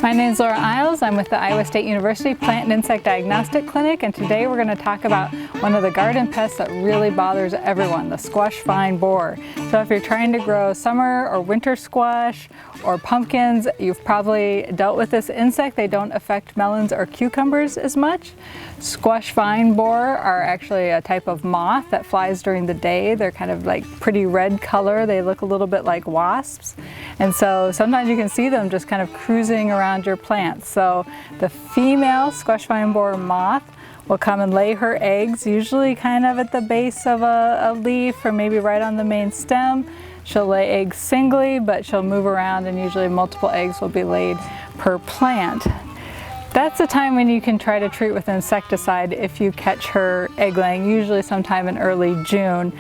My name is Iles. I'm with the Iowa State University Plant and Insect Diagnostic Clinic, and today we're going to talk about one of the garden pests that really bothers everyone, the squash vine borer. So if you're trying to grow summer or winter squash or pumpkins, you've probably dealt with this insect. They don't affect melons or cucumbers as much. Squash vine borer are actually a type of moth that flies during the day. They're kind of like pretty red color. They look a little bit like wasps. And so sometimes you can see them just kind of cruising around your plants. So the female squash vine borer moth will come and lay her eggs, usually kind of at the base of a leaf or maybe right on the main stem. She'll lay eggs singly, but she'll move around, and usually multiple eggs will be laid per plant. That's the time when you can try to treat with insecticide if you catch her egg laying, usually sometime in early June,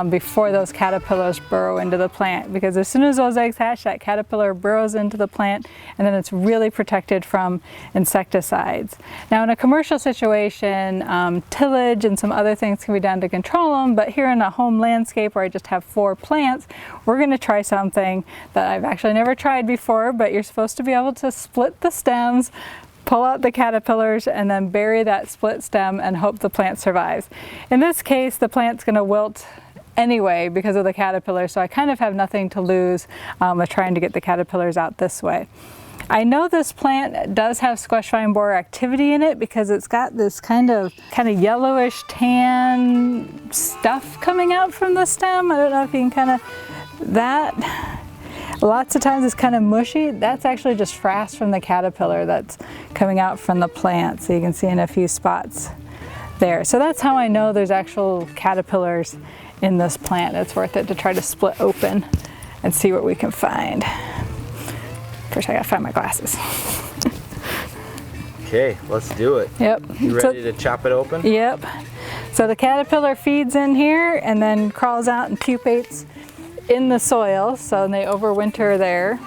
before those caterpillars burrow into the plant. Because as soon as those eggs hatch, that caterpillar burrows into the plant, and then it's really protected from insecticides. Now in a commercial situation, tillage and some other things can be done to control them, but here in a home landscape where I just have 4 plants, we're going to try something that I've actually never tried before, but you're supposed to be able to split the stems, pull out the caterpillars, and then bury that split stem and hope the plant survives. In this case, the plant's going to wilt anyway because of the caterpillars, so I kind of have nothing to lose with trying to get the caterpillars out this way. I know this plant does have squash vine borer activity in it because it's got this kind of yellowish tan stuff coming out from the stem. I don't know if you can lots of times it's kind of mushy. That's actually just frass from the caterpillar that's coming out from the plant. So you can see in a few spots there. So that's how I know there's actual caterpillars in this plant. It's worth it to try to split open and see what we can find. First I gotta find my glasses. Okay, let's do it. Yep. You ready to chop it open? Yep. So the caterpillar feeds in here and then crawls out and pupates in the soil, so they overwinter there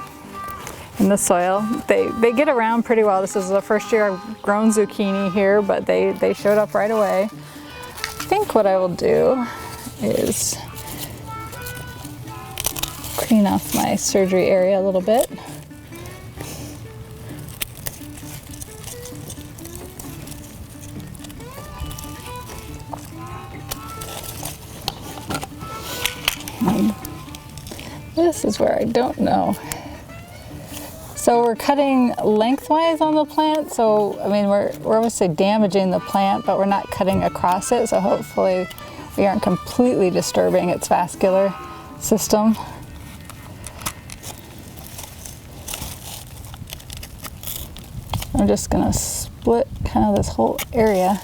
in the soil. They get around pretty well. This is the first year I've grown zucchini here, but they showed up right away. I think what I will do is clean off my surgery area a little bit. This is where I don't know. So we're cutting lengthwise on the plant, so I mean we're obviously damaging the plant, but we're not cutting across it, so hopefully we aren't completely disturbing its vascular system. I'm just gonna split kind of this whole area.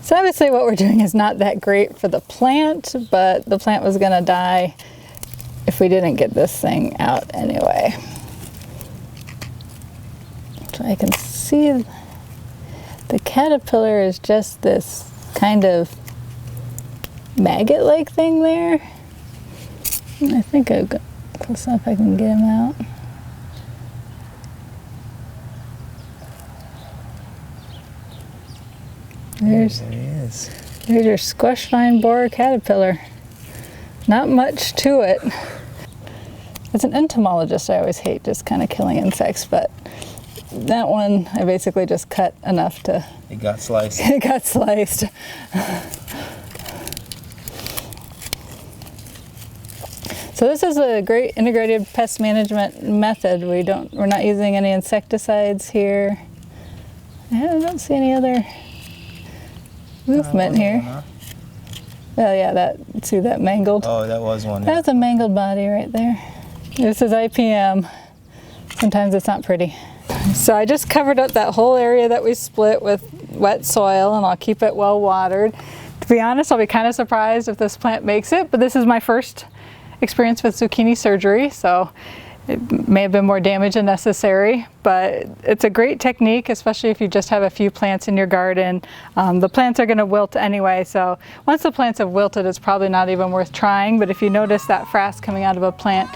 So obviously what we're doing is not that great for the plant, but the plant was gonna die if we didn't get this thing out anyway. So I can see the caterpillar is just this kind of maggot-like thing there. And I think I'll go close enough I can get him out. There he is. There's your squash vine borer caterpillar. Not much to it. As an entomologist, I always hate just kind of killing insects, but that one I basically just cut enough to... It got sliced. It got sliced. So this is a great integrated pest management method. We're not using any insecticides here. I don't see any other movement here. Huh? Well, yeah, see that mangled? Oh, that was one. Yeah. That was a mangled body right there. This is IPM. Sometimes it's not pretty. So I just covered up that whole area that we split with wet soil, and I'll keep it well watered. To be honest, I'll be kind of surprised if this plant makes it, but this is my first experience with zucchini surgery, so it may have been more damage than necessary, but it's a great technique, especially if you just have a few plants in your garden. The plants are going to wilt anyway, so once the plants have wilted, it's probably not even worth trying, but if you notice that frass coming out of a plant,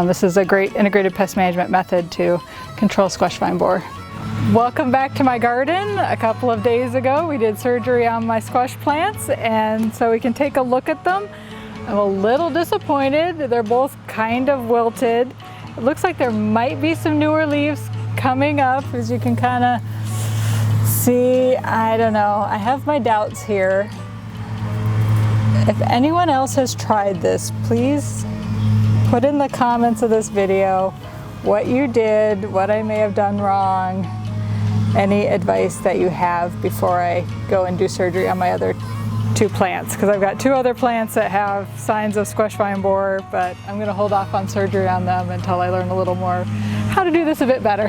this is a great integrated pest management method to control squash vine borer. Welcome back to my garden. A couple of days ago we did surgery on my squash plants, and so we can take a look at them. I'm a little disappointed. They're both kind of wilted. It looks like there might be some newer leaves coming up, as you can kind of see. I don't know, I have my doubts here. If anyone else has tried this, please put in the comments of this video what you did, what I may have done wrong, any advice that you have before I go and do surgery on my other 2 plants, because I've got 2 other plants that have signs of squash vine borer, but I'm going to hold off on surgery on them until I learn a little more how to do this a bit better.